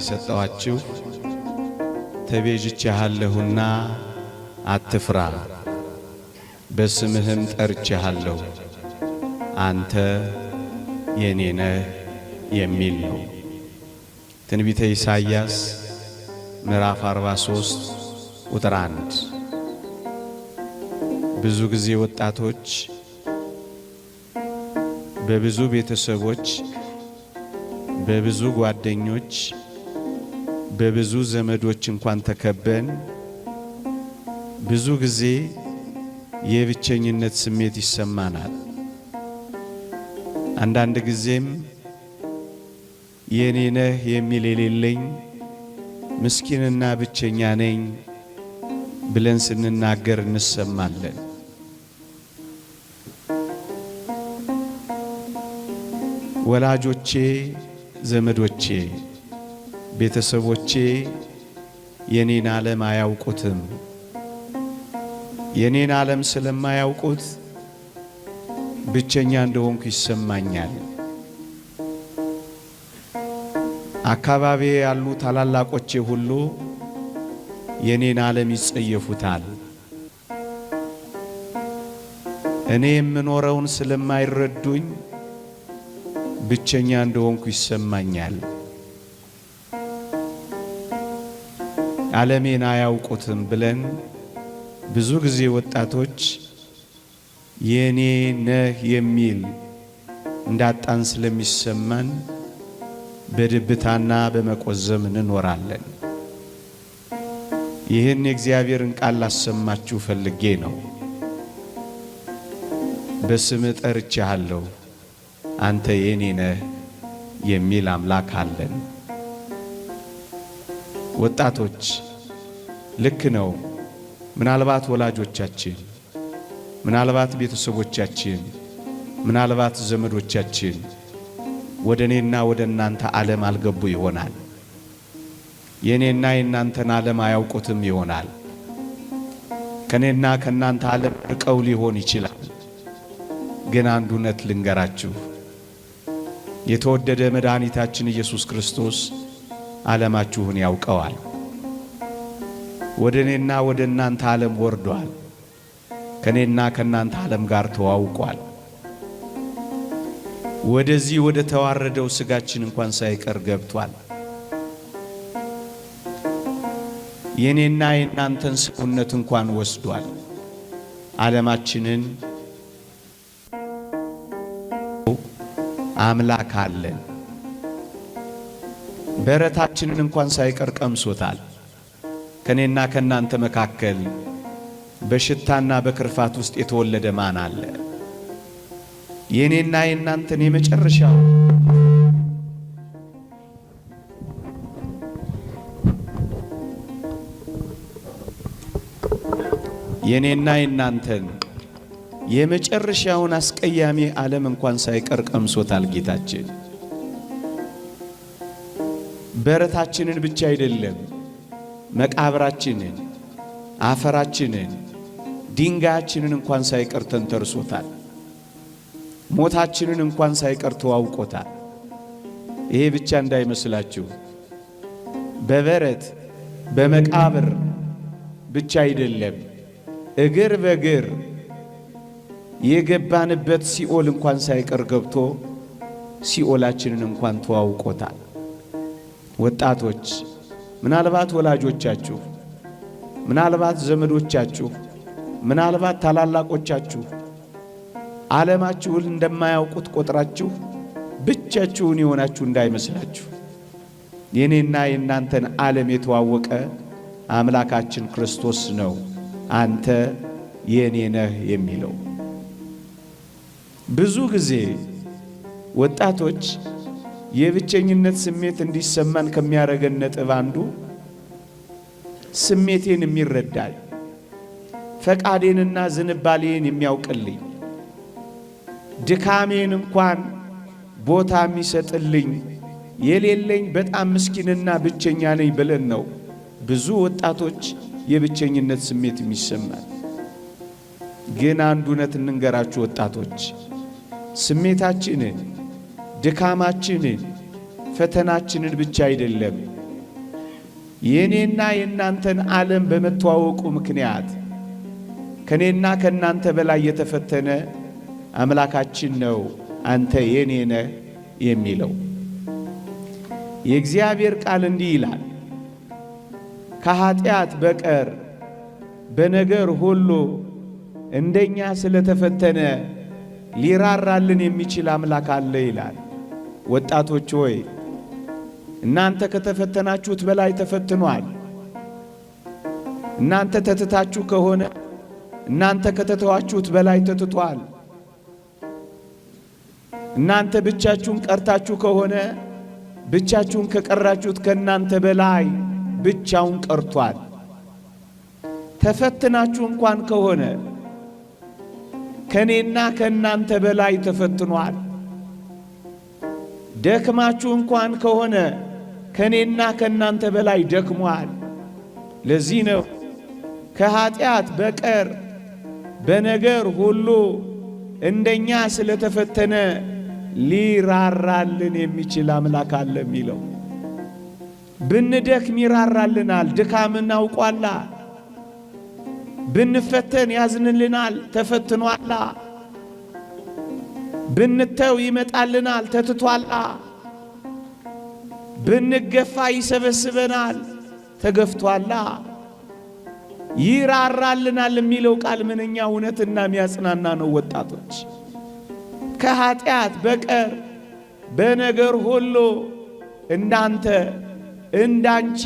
የሰጠኋችሁ ተቤዥቼሃለሁና አትፍራ፣ በስምህም ጠርቼሃለሁ፣ አንተ የኔ ነህ የሚል ነው። ትንቢተ ኢሳይያስ ምዕራፍ 43 ቁጥር 1። ብዙ ጊዜ ወጣቶች በብዙ ቤተሰቦች፣ በብዙ ጓደኞች፣ በብዙ ዘመዶች እንኳን ተከበን ብዙ ጊዜ የብቸኝነት ስሜት ይሰማናል። አንዳንድ ጊዜም የኔ ነህ የሚል የሌለኝ ምስኪንና ብቸኛ ነኝ ብለን ስንናገር እንሰማለን። ወላጆቼ፣ ዘመዶቼ፣ ቤተሰቦቼ የኔን ዓለም አያውቁትም። የኔን ዓለም ስለማያውቁት ብቸኛ እንደሆንኩ ይሰማኛል። አካባቢ ያሉ ታላላቆቼ ሁሉ የኔን ዓለም ይጸየፉታል። እኔ የምኖረውን ስለማይረዱኝ ብቸኛ እንደሆንኩ ይሰማኛል። ዓለሜን አያውቁትም ብለን ብዙ ጊዜ ወጣቶች የኔ ነህ የሚል እንዳጣን ስለሚሰማን በድብታና በመቆዘም እንኖራለን። ይህን የእግዚአብሔርን ቃል ላሰማችሁ ፈልጌ ነው። በስምህ ጠርቼሃለሁ፣ አንተ የኔ ነህ የሚል አምላክ አለን። ወጣቶች ልክ ነው። ምናልባት ወላጆቻችን፣ ምናልባት ቤተሰቦቻችን፣ ምናልባት ዘመዶቻችን ወደ እኔና ወደ እናንተ ዓለም አልገቡ ይሆናል። የኔና የእናንተን ዓለም አያውቁትም ይሆናል። ከኔና ከእናንተ ዓለም ርቀው ሊሆን ይችላል። ግን አንድ እውነት ልንገራችሁ፣ የተወደደ መድኃኒታችን ኢየሱስ ክርስቶስ ዓለማችሁን ያውቀዋል። ወደ እኔና ወደ እናንተ ዓለም ወርዷል። ከኔና ከእናንተ ዓለም ጋር ተዋውቋል። ወደዚህ ወደ ተዋረደው ሥጋችን እንኳን ሳይቀር ገብቷል። የኔና የእናንተን ሰውነት እንኳን ወስዷል። ዓለማችንን አምላክ አለን። በረታችንን እንኳን ሳይቀር ቀምሶታል። ከኔና ከእናንተ መካከል በሽታና በክርፋት ውስጥ የተወለደ ማን አለ? የኔና የእናንተን የመጨረሻው የኔና የእናንተን የመጨረሻውን አስቀያሚ ዓለም እንኳን ሳይቀር ቀምሶታል ጌታችን። በረታችንን ብቻ አይደለም፣ መቃብራችንን፣ አፈራችንን፣ ድንጋያችንን እንኳን ሳይቀር ተንተርሶታል። ሞታችንን እንኳን ሳይቀር ተዋውቆታል። ይሄ ብቻ እንዳይመስላችሁ፣ በበረት በመቃብር ብቻ አይደለም፣ እግር በእግር የገባንበት ሲኦል እንኳን ሳይቀር ገብቶ ሲኦላችንን እንኳን ተዋውቆታል። ወጣቶች፣ ምናልባት ወላጆቻችሁ፣ ምናልባት ዘመዶቻችሁ፣ ምናልባት ታላላቆቻችሁ ዓለማችሁን እንደማያውቁት ቆጥራችሁ ብቻችሁን የሆናችሁ እንዳይመስላችሁ። የኔና የእናንተን ዓለም የተዋወቀ አምላካችን ክርስቶስ ነው አንተ የኔ ነህ የሚለው። ብዙ ጊዜ ወጣቶች የብቸኝነት ስሜት እንዲሰማን ከሚያረገን ነጥብ አንዱ ስሜቴን የሚረዳኝ፣ ፈቃዴንና ዝንባሌን የሚያውቅልኝ፣ ድካሜን እንኳን ቦታ የሚሰጥልኝ የሌለኝ በጣም ምስኪንና ብቸኛ ነኝ ብለን ነው ብዙ ወጣቶች የብቸኝነት ስሜት የሚሰማን። ግን አንድ እውነት እንንገራችሁ ወጣቶች፣ ስሜታችንን፣ ድካማችንን፣ ፈተናችንን ብቻ አይደለም የኔና የናንተን ዓለም በመተዋወቁ ምክንያት ከኔና ከናንተ በላይ የተፈተነ አምላካችን ነው አንተ የኔ ነህ የሚለው። የእግዚአብሔር ቃል እንዲህ ይላል፣ ከኃጢአት በቀር በነገር ሁሉ እንደኛ ስለተፈተነ ሊራራልን የሚችል አምላክ አለ ይላል። ወጣቶች ሆይ እናንተ ከተፈተናችሁት በላይ ተፈትኗል። እናንተ ተትታችሁ ከሆነ እናንተ ከተተዋችሁት በላይ ተትቷል። እናንተ ብቻችሁን ቀርታችሁ ከሆነ ብቻችሁን ከቀራችሁት ከናንተ በላይ ብቻውን ቀርቷል። ተፈትናችሁ እንኳን ከሆነ ከኔና ከናንተ በላይ ተፈትኗል። ደክማችሁ እንኳን ከሆነ ከኔና ከናንተ በላይ ደክሟል። ለዚህ ነው ከኃጢአት በቀር በነገር ሁሉ እንደኛ ስለተፈተነ ሊራራልን የሚችል አምላክ አለ የሚለው። ብንደክም ይራራልናል፣ ድካምን አውቋላ። ብንፈተን ያዝንልናል፣ ተፈትኗላ። ብንተው ይመጣልናል፣ ተትቷላ። ብንገፋ ይሰበስበናል፣ ተገፍቷላ። ይራራልናል የሚለው ቃል ምንኛ እውነትና የሚያጽናና ነው። ወጣቶች ከኃጢአት በቀር በነገር ሁሉ እንዳንተ እንዳንቺ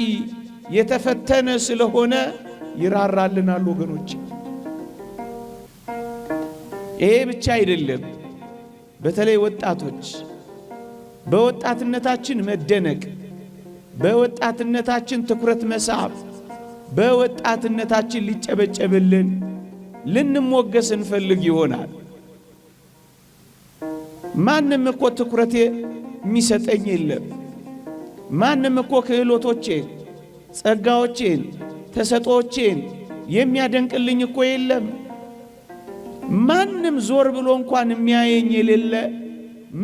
የተፈተነ ስለሆነ ይራራልናል። ወገኖች ይሄ ብቻ አይደለም። በተለይ ወጣቶች በወጣትነታችን መደነቅ፣ በወጣትነታችን ትኩረት መሳብ፣ በወጣትነታችን ሊጨበጨብልን ልንሞገስ እንፈልግ ይሆናል። ማንም እኮ ትኩረት የሚሰጠኝ የለም። ማንም እኮ ክህሎቶቼን፣ ጸጋዎቼን፣ ተሰጦቼን የሚያደንቅልኝ እኮ የለም። ማንም ዞር ብሎ እንኳን የሚያየኝ የሌለ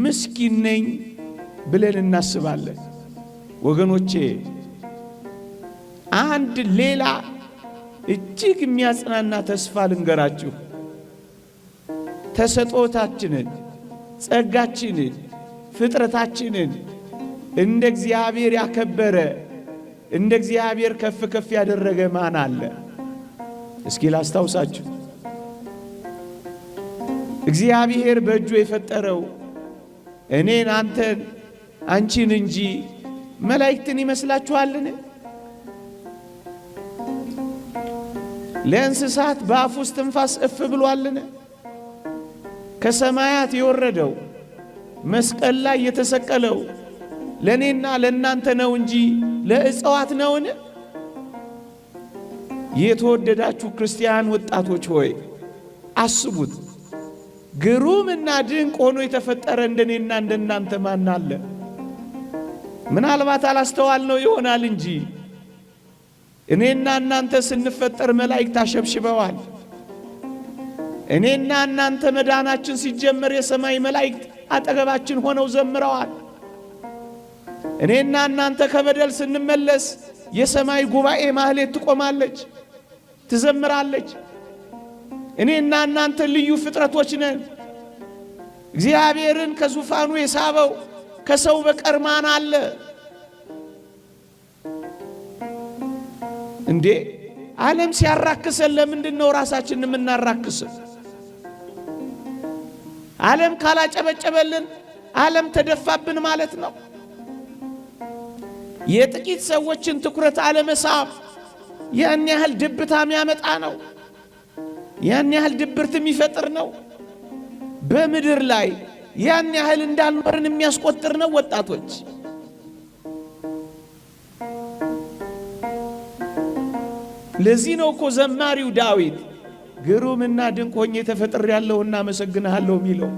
ምስኪን ነኝ ብለን እናስባለን። ወገኖቼ አንድ ሌላ እጅግ የሚያጽናና ተስፋ ልንገራችሁ። ተሰጦታችንን፣ ጸጋችንን፣ ፍጥረታችንን እንደ እግዚአብሔር ያከበረ እንደ እግዚአብሔር ከፍ ከፍ ያደረገ ማን አለ? እስኪ ላስታውሳችሁ። እግዚአብሔር በእጁ የፈጠረው እኔን፣ አንተን፣ አንቺን እንጂ መላእክትን ይመስላችኋልን? ለእንስሳት በአፉ ውስጥ ትንፋስ እፍ ብሏልን? ከሰማያት የወረደው መስቀል ላይ የተሰቀለው ለእኔና ለእናንተ ነው እንጂ ለእጽዋት ነውን? የተወደዳችሁ ክርስቲያን ወጣቶች ሆይ አስቡት። ግሩምና ድንቅ ሆኖ የተፈጠረ እንደኔና እንደናንተ ማን አለ? ምናልባት አላስተዋልነው ይሆናል እንጂ እኔና እናንተ ስንፈጠር መላእክት አሸብሽበዋል። እኔና እናንተ መዳናችን ሲጀመር የሰማይ መላእክት አጠገባችን ሆነው ዘምረዋል። እኔና እናንተ ከበደል ስንመለስ የሰማይ ጉባኤ ማህሌት ትቆማለች፣ ትዘምራለች። እኔና እናንተ ልዩ ፍጥረቶች ነን። እግዚአብሔርን ከዙፋኑ የሳበው ከሰው በቀር ማን አለ እንዴ? ዓለም ሲያራክሰን ለምንድን ነው ራሳችንን የምናራክሰው? ዓለም ካላጨበጨበልን ዓለም ተደፋብን ማለት ነው። የጥቂት ሰዎችን ትኩረት አለመሳብ ያን ያህል ድብታ የሚያመጣ ነው። ያን ያህል ድብርት የሚፈጥር ነው። በምድር ላይ ያን ያህል እንዳልኖርን የሚያስቆጥር ነው። ወጣቶች ለዚህ ነው እኮ ዘማሪው ዳዊት ግሩምና ድንቅ ሆኜ ተፈጥሬያለሁና አመሰግንሃለሁ የሚለው።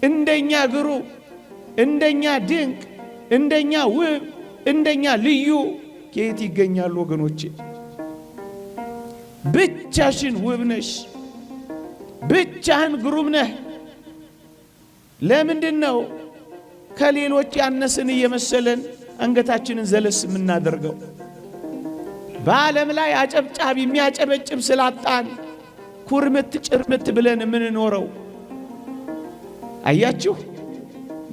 እንደኛ ግሩም፣ እንደኛ ድንቅ፣ እንደኛ ውብ፣ እንደኛ ልዩ ከየት ይገኛሉ ወገኖቼ? ብቻሽን ውብ ነሽ፣ ብቻህን ግሩም ነህ። ለምንድን ነው ከሌሎች ያነስን እየመሰለን አንገታችንን ዘለስ የምናደርገው? በዓለም ላይ አጨብጫቢ የሚያጨበጭብ ስላጣን ኩርምት ጭርምት ብለን የምንኖረው? አያችሁ፣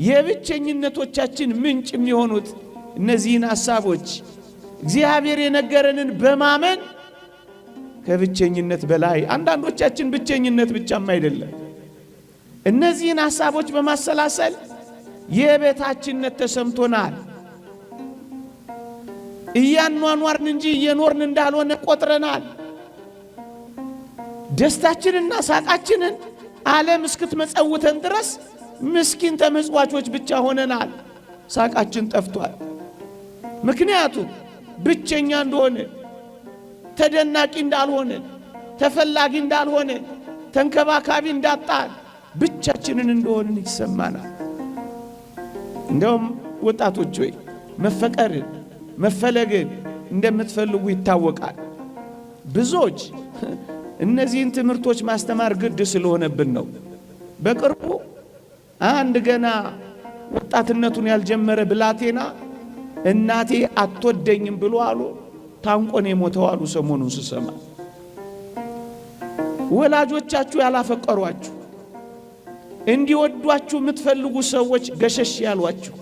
የብቸኝነቶቻችን ምንጭ የሚሆኑት እነዚህን ሐሳቦች እግዚአብሔር የነገረንን በማመን ከብቸኝነት በላይ አንዳንዶቻችን ብቸኝነት ብቻም አይደለም፣ እነዚህን ሐሳቦች በማሰላሰል የበታችነት ተሰምቶናል። እያኗኗርን እንጂ እየኖርን እንዳልሆነ ቆጥረናል። ደስታችንና ሳቃችንን ዓለም እስክትመጸውተን ድረስ ምስኪን ተመጽዋቾች ብቻ ሆነናል። ሳቃችን ጠፍቷል። ምክንያቱም ብቸኛ እንደሆነ፣ ተደናቂ እንዳልሆነ፣ ተፈላጊ እንዳልሆነ፣ ተንከባካቢ እንዳጣን፣ ብቻችንን እንደሆንን ይሰማናል። እንደውም ወጣቶች ሆይ መፈቀርን መፈለግን እንደምትፈልጉ ይታወቃል። ብዙዎች እነዚህን ትምህርቶች ማስተማር ግድ ስለሆነብን ነው። በቅርቡ አንድ ገና ወጣትነቱን ያልጀመረ ብላቴና እናቴ አትወደኝም ብሎ አሉ ታንቆን የሞተው አሉ። ሰሞኑን ስሰማ ወላጆቻችሁ ያላፈቀሯችሁ እንዲወዷችሁ የምትፈልጉ ሰዎች ገሸሽ ያሏችሁ፣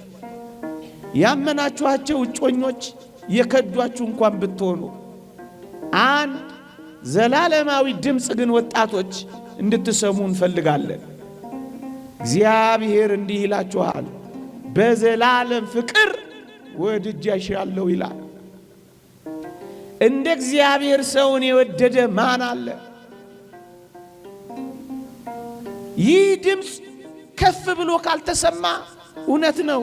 ያመናችኋቸው እጮኞች የከዷችሁ እንኳን ብትሆኑ አንድ ዘላለማዊ ድምፅ ግን ወጣቶች እንድትሰሙ እንፈልጋለን። እግዚአብሔር እንዲህ ይላችኋል፣ በዘላለም ፍቅር ወድጄሻለሁ ይላል። እንደ እግዚአብሔር ሰውን የወደደ ማን አለ? ይህ ድምፅ ከፍ ብሎ ካልተሰማ እውነት ነው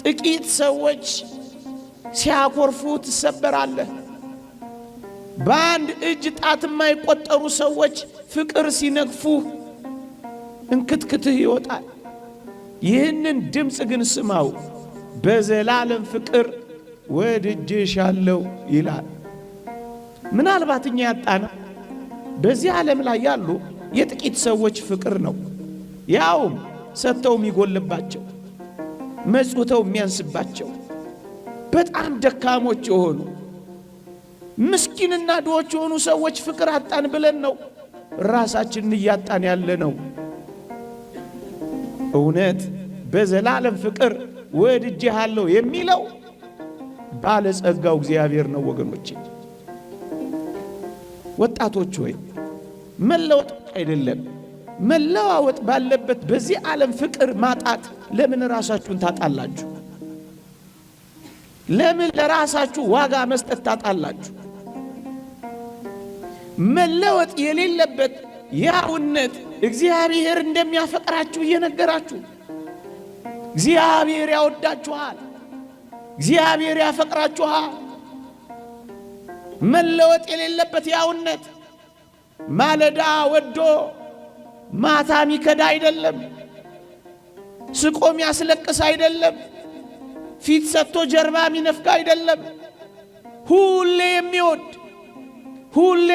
ጥቂት ሰዎች ሲያኮርፉ ትሰበራለህ። በአንድ እጅ ጣት የማይቆጠሩ ሰዎች ፍቅር ሲነግፉ እንክትክትህ ይወጣል። ይህንን ድምፅ ግን ስማው፣ በዘላለም ፍቅር ወድጄሻለሁ ይላል። ምናልባት እኛ ያጣነው በዚህ ዓለም ላይ ያሉ የጥቂት ሰዎች ፍቅር ነው። ያውም ሰጥተው የሚጎልባቸው፣ መጽውተው የሚያንስባቸው፣ በጣም ደካሞች የሆኑ ምስኪንና ድሆች የሆኑ ሰዎች ፍቅር አጣን ብለን ነው ራሳችንን እያጣን ያለ ነው። እውነት በዘላለም ፍቅር ወድጄሃለሁ የሚለው ባለጸጋው እግዚአብሔር ነው። ወገኖቼ ወጣቶች ሆይ መለወጥ አይደለም መለዋወጥ ባለበት በዚህ ዓለም ፍቅር ማጣት ለምን ራሳችሁን ታጣላችሁ? ለምን ለራሳችሁ ዋጋ መስጠት ታጣላችሁ? መለወጥ የሌለበት ያውነት እግዚአብሔር እንደሚያፈቅራችሁ እየነገራችሁ፣ እግዚአብሔር ያወዳችኋል፣ እግዚአብሔር ያፈቅራችኋል። መለወጥ የሌለበት ያውነት ማለዳ ወዶ ማታ ሚከዳ አይደለም። ስቆም ያስለቅስ አይደለም። ፊት ሰጥቶ ጀርባ ሚነፍጋ አይደለም። ሁሌ የሚወድ ሁሌ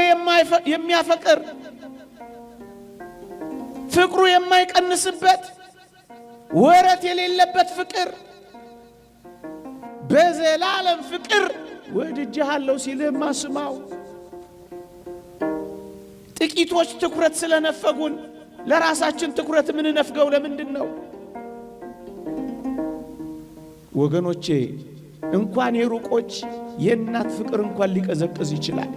የሚያፈቅር ፍቅሩ የማይቀንስበት ወረት የሌለበት ፍቅር፣ በዘላለም ፍቅር ወድጄሃለሁ ሲልህማ ስማው። ጥቂቶች ትኩረት ስለነፈጉን ለራሳችን ትኩረት የምንነፍገው ለምንድን ነው? ወገኖቼ እንኳን የሩቆች የእናት ፍቅር እንኳን ሊቀዘቅዝ ይችላል።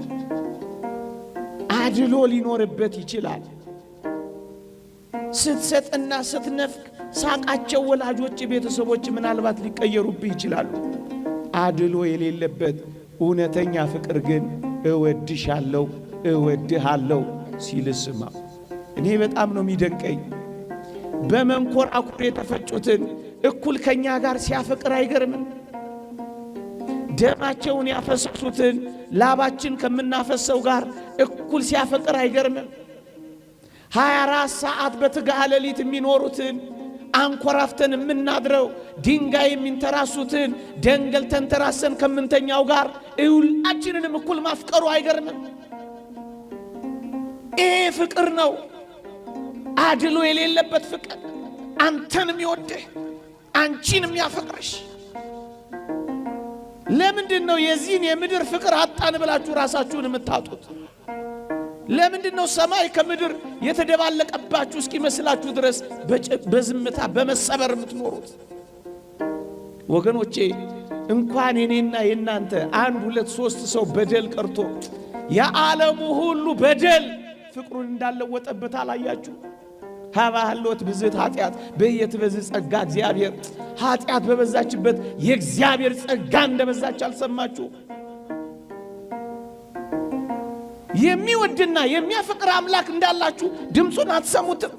አድሎ ሊኖርበት ይችላል። ስትሰጥና ስትነፍቅ ሳቃቸው ወላጆች፣ ቤተሰቦች ምናልባት ሊቀየሩብህ ይችላሉ። አድሎ የሌለበት እውነተኛ ፍቅር ግን እወድሻለሁ እወድሃለሁ ሲል ስማ። እኔ በጣም ነው የሚደንቀኝ። በመንኮራኩር የተፈጩትን እኩል ከኛ ጋር ሲያፈቅር አይገርምም? ደማቸውን ያፈሰሱትን ላባችን ከምናፈሰው ጋር እኩል ሲያፈቅር አይገርምም? 24 ሰዓት በትጋሃ ሌሊት የሚኖሩትን አንኮራፍተን የምናድረው ድንጋይ የሚንተራሱትን ደንገል ተንተራሰን ከምንተኛው ጋር ሁላችንንም እኩል ማፍቀሩ አይገርምም? ይሄ ፍቅር ነው፣ አድሎ የሌለበት ፍቅር። አንተንም ይወድህ አንቺንም ያፈቅርሽ። ለምንድነው የዚህን የምድር ፍቅር አጣን ብላችሁ ራሳችሁን የምታጡት? ለምንድነው ሰማይ ከምድር የተደባለቀባችሁ እስኪመስላችሁ ድረስ በዝምታ በመሰበር የምትኖሩት? ወገኖቼ እንኳን የኔና የናንተ አንድ ሁለት ሶስት ሰው በደል ቀርቶ የዓለሙ ሁሉ በደል ፍቅሩን እንዳለወጠበት አላያችሁ? ሀባህሎት ብዝት ኃጢአት በየትበዝ ጸጋ እግዚአብሔር ኃጢአት በበዛችበት የእግዚአብሔር ጸጋ እንደበዛች አልሰማችሁ? የሚወድና የሚያፈቅር አምላክ እንዳላችሁ ድምፁን አትሰሙትም?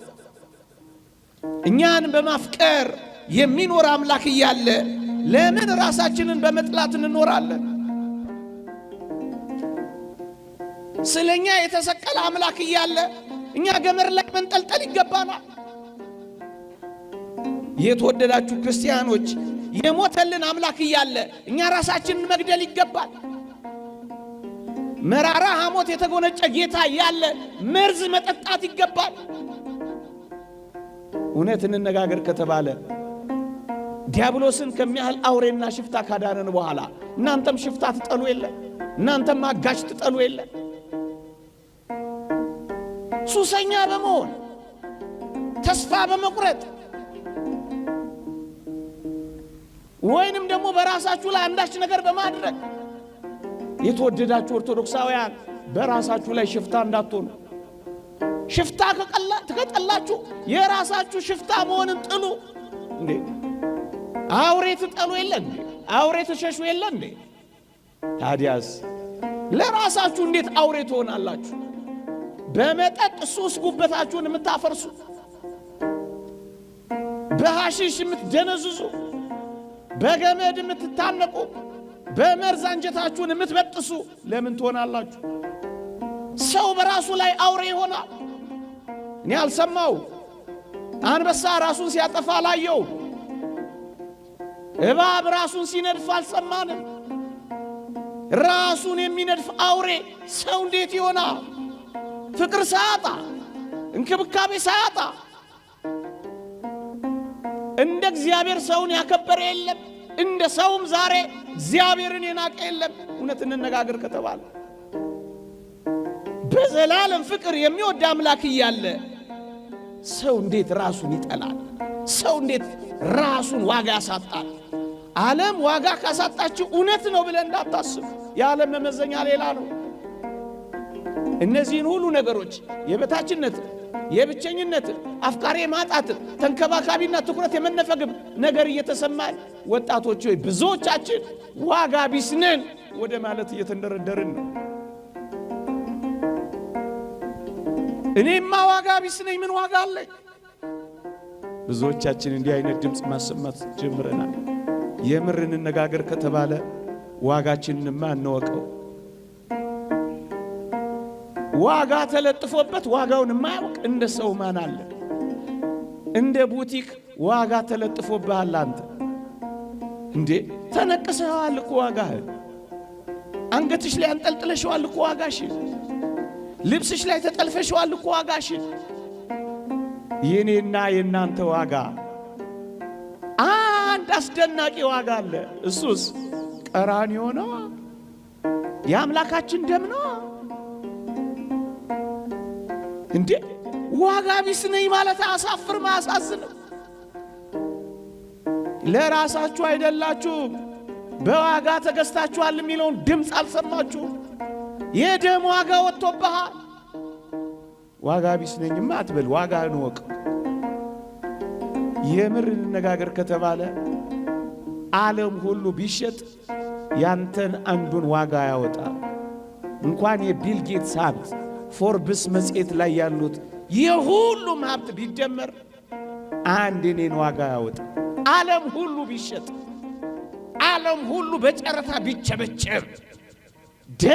እኛን በማፍቀር የሚኖር አምላክ እያለ ለምን ራሳችንን በመጥላት እንኖራለን? ስለኛ የተሰቀለ አምላክ እያለ እኛ ገመድ ላይ መንጠልጠል ይገባናል? የተወደዳችሁ ክርስቲያኖች የሞተልን አምላክ እያለ እኛ ራሳችንን መግደል ይገባል? መራራ ሐሞት የተጎነጨ ጌታ እያለ መርዝ መጠጣት ይገባል? እውነት እንነጋገር ከተባለ ዲያብሎስን ከሚያህል አውሬና ሽፍታ ካዳነን በኋላ እናንተም ሽፍታ ትጠሉ የለ? እናንተም አጋሽ ትጠሉ የለ? ሱሰኛ በመሆን ተስፋ በመቁረጥ ወይንም ደግሞ በራሳችሁ ላይ አንዳች ነገር በማድረግ የተወደዳችሁ ኦርቶዶክሳውያን በራሳችሁ ላይ ሽፍታ እንዳትሆኑ። ሽፍታ ከጠላችሁ የራሳችሁ ሽፍታ መሆንን ጥሉ። እንዴ አውሬ ትጠሉ የለ እንዴ? አውሬ ትሸሹ የለ እንዴ? ታዲያስ ለራሳችሁ እንዴት አውሬ ትሆናላችሁ? በመጠጥ ሱስ ጉበታችሁን የምታፈርሱ፣ በሐሺሽ የምትደነዝዙ፣ በገመድ የምትታነቁ፣ በመርዝ አንጀታችሁን የምትበጥሱ ለምን ትሆናላችሁ? ሰው በራሱ ላይ አውሬ ይሆናል። እኔ አልሰማው አንበሳ ራሱን ሲያጠፋ ላየው፣ እባብ ራሱን ሲነድፍ አልሰማንም። ራሱን የሚነድፍ አውሬ ሰው እንዴት ይሆናል? ፍቅር ሳያጣ እንክብካቤ ሳያጣ እንደ እግዚአብሔር ሰውን ያከበረ የለም። እንደ ሰውም ዛሬ እግዚአብሔርን የናቀ የለም። እውነት እንነጋገር ከተባለ በዘላለም ፍቅር የሚወድ አምላክ እያለ ሰው እንዴት ራሱን ይጠላል? ሰው እንዴት ራሱን ዋጋ ያሳጣል? ዓለም ዋጋ ካሳጣችሁ እውነት ነው ብለህ እንዳታስብ። የዓለም መመዘኛ ሌላ ነው። እነዚህን ሁሉ ነገሮች የበታችነት፣ የብቸኝነት፣ አፍቃሪ ማጣት፣ ተንከባካቢና ትኩረት የመነፈግም ነገር እየተሰማን ወጣቶች ሆይ ብዙዎቻችን ዋጋ ቢስ ነን ወደ ማለት እየተንደረደርን ነው። እኔማ ዋጋ ቢስ ነኝ፣ ምን ዋጋ አለኝ? ብዙዎቻችን እንዲህ አይነት ድምፅ ማሰማት ጀምረናል። የምር እንነጋገር ከተባለ ዋጋችንንማ እንወቀው። ዋጋ ተለጥፎበት ዋጋውን የማያውቅ እንደ ሰው ማን አለ? እንደ ቡቲክ ዋጋ ተለጥፎብሃል አንተ። እንዴ ተነቅሰዋል እኮ ዋጋህን። አንገትሽ ላይ አንጠልጥለሽዋል እኮ ዋጋሽን። ልብስሽ ላይ ተጠልፈሽዋል እኮ ዋጋሽን። የኔና የናንተ ዋጋ አንድ አስደናቂ ዋጋ አለ። እሱስ ቀራንዮ ነው። የአምላካችን ደም ነው። እንዴ ዋጋ ቢስ ነኝ ማለት አያሳፍርም? አያሳዝንም? ለራሳችሁ አይደላችሁም፣ በዋጋ ተገዝታችኋል የሚለውን ድምፅ አልሰማችሁም? የደም ዋጋ ወጥቶብሃል። ዋጋ ቢስ ነኝማ አትበል፣ ዋጋህን ወቅ። የምር እንነጋገር ከተባለ ዓለም ሁሉ ቢሸጥ ያንተን አንዱን ዋጋ ያወጣል። እንኳን የቢል ጌትስ ሀብት ፎርብስ መጽሔት ላይ ያሉት የሁሉም ሀብት ቢደመር አንድ እኔን ዋጋ ያወጣ። ዓለም ሁሉ ቢሸጥ፣ ዓለም ሁሉ በጨረታ ቢቸበቸብ